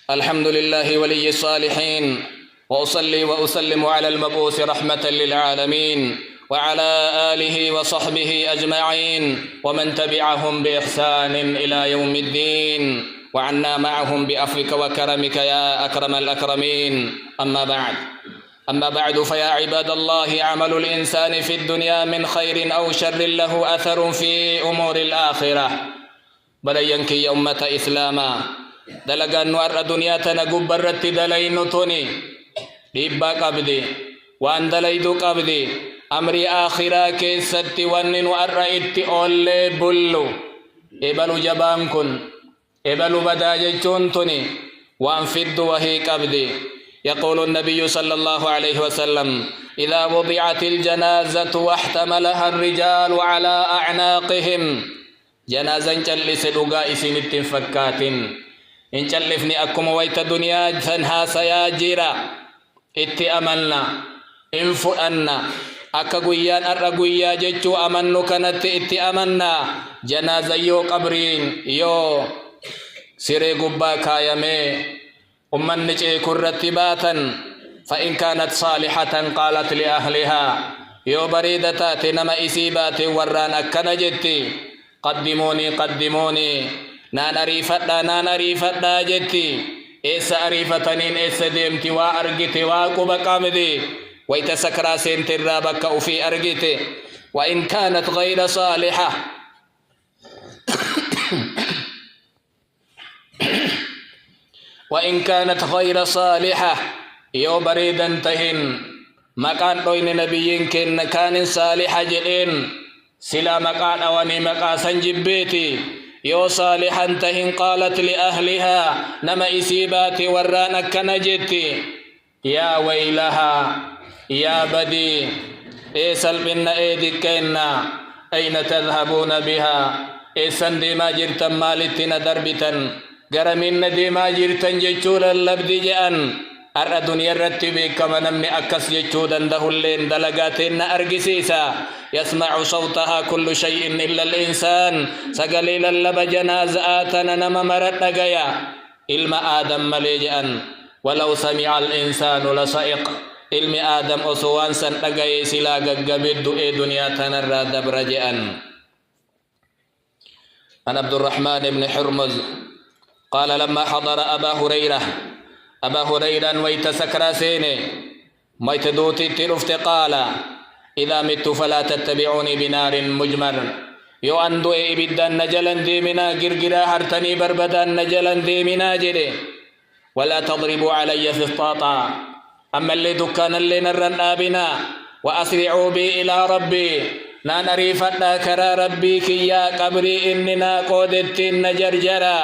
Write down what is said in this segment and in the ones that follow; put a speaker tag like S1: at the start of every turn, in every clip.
S1: الحمد لله ولي الصالحين، وأصلي وأسلم على المبعوث رحمة للعالمين وعلى آله وصحبه أجمعين ومن تبعهم بإحسان إلى يوم الدين، وعنا معهم بعفوك وكرمك يا أكرم الأكرمين. أما بعد فيا عباد الله، عمل الإنسان في الدنيا من خير أو شر له أثر في أمور الآخرة. بلينك يا أمة إسلاما دلقان نوار الدنيا تنقب برت دلين توني ديبا قبدي وان دليدو قبدي أمري آخرة كيست ونن وأرأيت أولي بلو إبلو جبانكن إبلو بداججون توني وان فد وهي قبدي. يقول النبي صلى الله عليه وسلم: إذا وضعت الجنازة واحتملها الرجال على أعناقهم. جنازة جلس لغا إسن التنفكات إن جلفني أكم ويت دنيا تنها سياجيرا اتأملنا إن فؤنا أكا قويان أرقويا جيجو أمنو كانت اتأملنا. جنازة يو قبرين يو سيري قبا كايمي أمن نجي كرتباتا فإن كانت صالحة قالت لأهلها يو بريدتا تنما إسيبات وران أكنا جتي قدموني قدموني نان أريفتا جتي إيسا أريفتنين إيسا ديمتي وأرقتي وأقوب قامدي ويتسكرا سنتر بك وفي أرقتي. وإن كانت غير صالحة وإن كانت غير صالحة يو بريدا تهن مكان دوين نبيين كان صالحة جئين سلا مكان أواني مكاسا جبيتي يو صالحا تهن قالت لأهلها نما إسيبات ورانك نجتي يا ويلها يا بدي إيسال بنا إيدكينا أين تذهبون بها إيسان دي ما جرتم مالتنا دربتا غرمين دي ما جرتن جيشولا اللبدي جأن أرى دنيا رتبي كما نمني أكس جيشودا دهولين دلقاتين أرقسيسا يسمع صوتها كل شيء إلا الإنسان سقليل اللب جنازاتنا نما مرد نقيا إلما آدم مليجأن ولو سمع الإنسان لصائق إلما آدم أسوان سن نقيا سلا قبد إي دنيا تنرى دبرجأن. عن عبد الرحمن بن حرمز قال: لما حضر أبا هريرة ويتسكر سيني ويتدوتي ترفت قال: إذا مت فلا تتبعوني بنار مجمر. يو أندو إبدا نجلا ديمنا قرقرا هرتني بربدا نجلا ديمنا جدي ولا تضربوا علي فسطاطا. أما اللي دكان اللي نرن آبنا وأسرعوا بي إلى ربي نان أريفتا كرا ربي كيا قبري إننا قودت نجرجرا.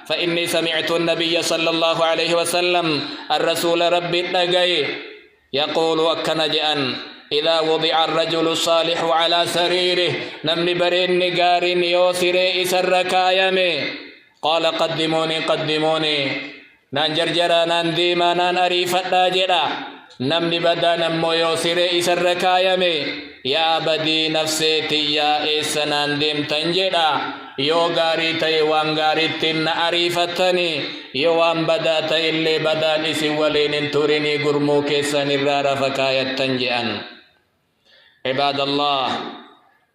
S1: فإني سمعت النبي صلى الله عليه وسلم الرسول ربي نقي يقول أكنجأن: إذا وضع الرجل الصالح على سريره نمني برين نقار يوسري إسر كايمي قال: قدموني قدموني. نان جرجرا نان ديما نان أريفتا جرا نمني بدا نمو يوسري إسر كايمي يا بدي نفسيتي يا إيسنان ديم تنجرا يو غاري تي وان غاري تن أريفتني يو وان بدا تي اللي بدا نسي ولين توريني قرمو كيسان الرارة فكاية تنجئن. عباد الله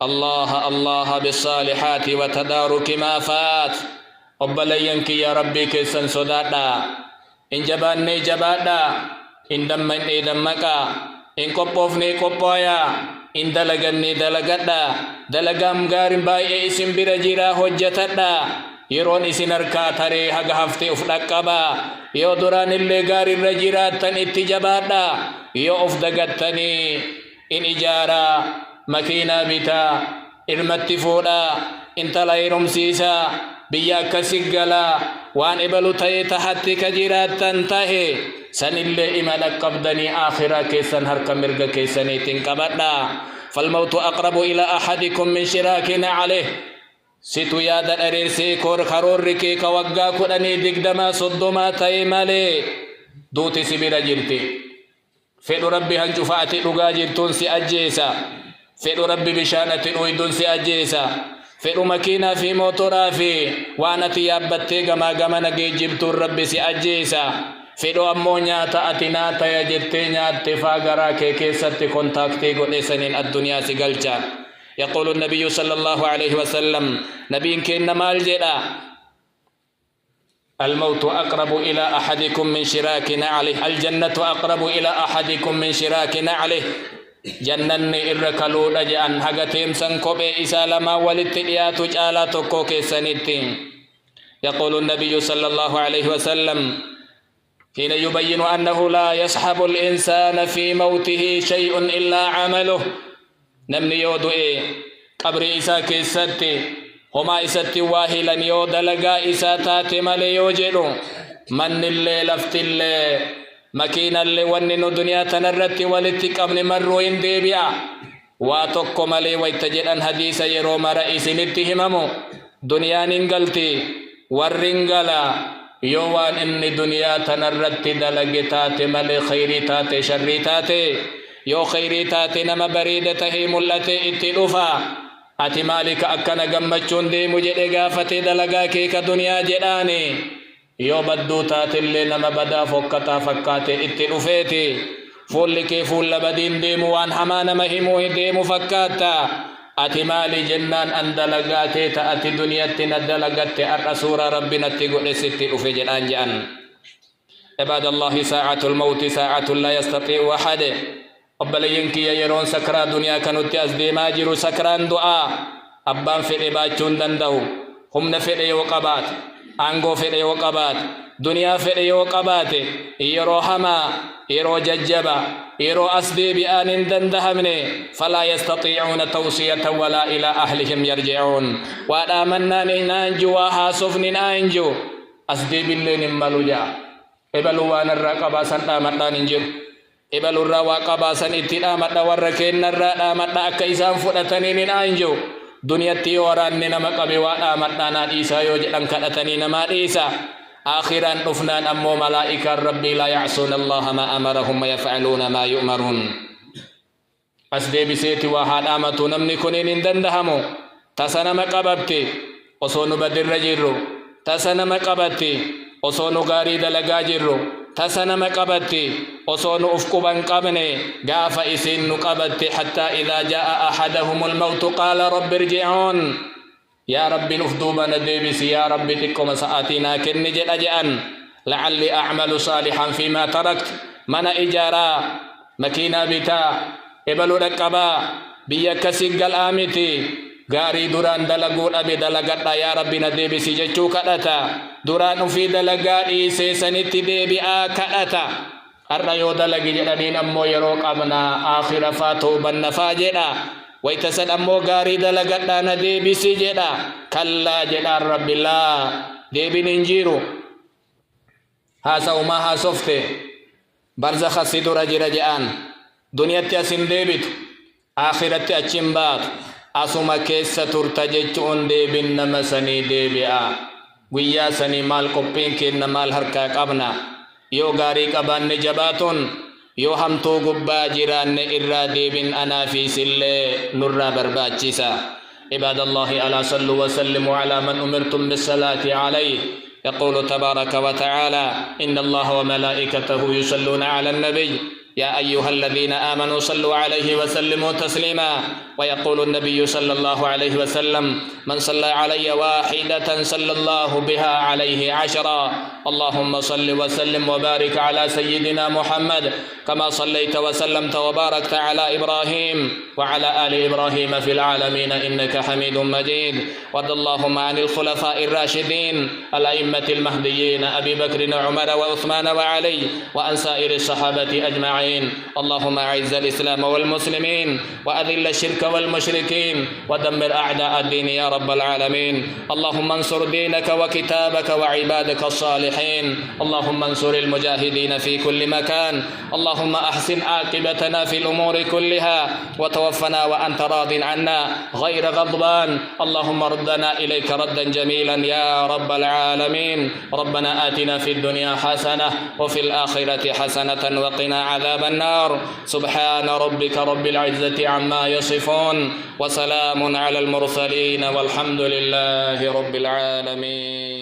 S1: الله الله بالصالحات وتدارك ما فات. أبلينك يا ربي كيسان صدادا إن جباني جبادا إن دمني دمكا إن قبوفني قبويا إن دلغني دلغدا دلغام غارم باي اسم برجيرا حجتدا يرون اسن اركا تري حق هفتي افدقبا يو دران اللي غاري رجيرا تن اتجابادا يو افدغتني إن إجارة مكينة بتا المتفودا إن تلايرم سيسا بيا كسيقلا وان إبلو تاي تحتي كجيرات تنتهي سن اللي إمالك قبضني آخرة كيسان هركا مرقا كيساني تنقبضنا. فالموت أقرب إلى أحدكم من شراكنا عليه. ستو يادا أريرسي كور خرور ركي كوغا كدني دقدما صدما تاي مالي دوتي سبيرا جرتي فدو ربي هنجفاتي لغا جرتون سي أجيسا فدو ربي بشانة ويدون سي أجيسا fedhu makiinaa fi mootoraa fi waan ati yaabbattee gamaa gamana geejjibtuun rabbi si ajjeesa fedhu ammoo nyaata ati naataya jettee nyaatte faa garaa kee keessatti kontaaktii godheesaniin addunyaa si galcha. يقول النبي صلى الله عليه وسلم نبي كن مال جدا الموت أقرب إلى أحدكم من شراك نعله الجنة أقرب إلى أحدكم من شراك نعله جنن إركلو رجعن حقتهم سنكوبي إسالما ولتئيات جالات كوكي سنتين. يقول النبي صلى الله عليه وسلم حين يبين أنه لا يصحب الإنسان في موته شيء إلا عمله namni yoo du'e qabri isaa keessatti homaa isatti waa hilan yoo dalagaa isaa taate malee yoo jedhu mannillee laftillee makiinallee wanni nu duniyaa tanarratti walitti qabne marroo hin deebi'a waa tokko malee wayta jedhan hadiisa yeroo mara isinitti himamu duniyaan hin galti warri hin gala yoo waan inni duniyaa tanarratti dalage taate malee khayrii taate sharrii taate yoo khayrii taate nama bareeda tahee mul'ate itti dhufa ati maalika akkana gammachuun deemu jedhe gaafate dalagaa kee ka duniyaa jedhaani yoo badduu taatellee nama badaa fokkataa fakkaate itti dhufeeti fuulli kee fuulla badiin deemu waan hamaa nama himuu deemu fakkaata ati maali jennaan an dalagaa kee ta'ati duniyaatti na dalagatte har'a suura rabbinatti godhe sitti dhufe jedhaan jedhan. Ibaadallahi saacatul mawti saacatun laa yastaxii'u ahad obboleeyyan kiyya yeroon sakraa duniyaa kanutti as deemaa jiru sakraan du'aa abbaan fedhe baachuun danda'u humna fedhe yoo qabaate aangoo fedhe yoo qabaate duniyaa fedhe yoo qabaate yeroo hamaa yeroo jajjaba yeroo as deebi'aan hin dandahamne falaa yastaxiicuuna tawsiyatan walaa ilaa ahlihim yarjicuun waa dhaamannaan hin aanju waa haasofni hin aanju as deebilleen hin malu jaa ebaluu waan irraa qabaasan dhaamadhaan hin jiru ibalurraa waa qabaasan itti dhaamadha warra kennarraa dhaamadha akka isaan fudhataniin hin aanju duniyatti yoo waraanne nama qabe waa dhaamadhaanaa dhiisaa yoo jedhan kadhatanii namaa dhiisa آخرا أفنان أمو ملائكة ربي لا يعصون الله ما أمرهم ويفعلون ما يؤمرون أسدي بسيتي وحاد آمتو نمني كنين دندهمو تسنم قببتي وصونو بدر رجيرو تسنم قببتي وصونو غاري دلقا جيرو تسنم قببتي وصونو أفقبا قبني غاف إسين قببتي حتى إذا جاء أحدهم الموت قال رب ارجعون يا ربي نفدوبا ندبس يا ربي تكم ساعتنا كنجل أجأن لعلي أعمل صالحا فيما تركت من إجارا مكينا بتا إبلو ركبا بيك سيقل آمتي غاري دوران دلقون أبي دلقات يا ربي ندبس جتشو كأتا دوران في دلقات إيسي سنتي ديبي كأتا الرأيو دلقي جلنين أمو يروك أبنا آخر فاتو بنفاجنا ويتسد أمو غاري دلقات دانا ديبي سجدا كلا جدا رب الله ديبي ننجيرو هاسا وما هاسوفته برزخ سيدو رجي رجعان دنيا تياسين ديبت آخرت أچمبات أسوما كيسا ترتججون ديبين نمساني ديبئا ويا سني مال قبين كين مال هركا قبنا يو غاري قبان نجباتون yoo hamtuu gubbaa jiraanne irraa deebin anaa fi sillee nurraa barbaachisa. Ibaadallahi alaa sallu wa sallimu alaa man umirtum bisalaati alayhi. يقول تبارك وتعالى إن الله وملائكته يصلون على النبي يا أيها الذين آمنوا صلوا عليه وسلموا تسليما. ويقول النبي صلى الله عليه وسلم من صلى علي واحدة صلى الله بها عليه 10. اللهم صل وسلم وبارك على سيدنا محمد كما صليت وسلمت وباركت على إبراهيم وعلى آل إبراهيم في العالمين إنك حميد مجيد. وارض اللهم عن الخلفاء الراشدين الأئمة المهديين أبي بكر وعمر وعثمان وعلي وعن سائر الصحابة أجمعين. اللهم أعز الإسلام والمسلمين وأذل الشرك والمشركين ودمر أعداء الدين يا رب العالمين. اللهم انصر دينك وكتابك وعبادك الصالحين. اللهم انصر المجاهدين في كل مكان. اللهم أحسن عاقبتنا في الأمور كلها وتوفنا وأنت راض عنا غير غضبان. اللهم ردنا إليك ردا جميلا يا رب العالمين. ربنا آتنا في الدنيا حسنة وفي الآخرة حسنة وقنا عذاب النار. سبحان ربك رب العزة عما يصفون يصفون وسلام على المرسلين والحمد لله رب العالمين.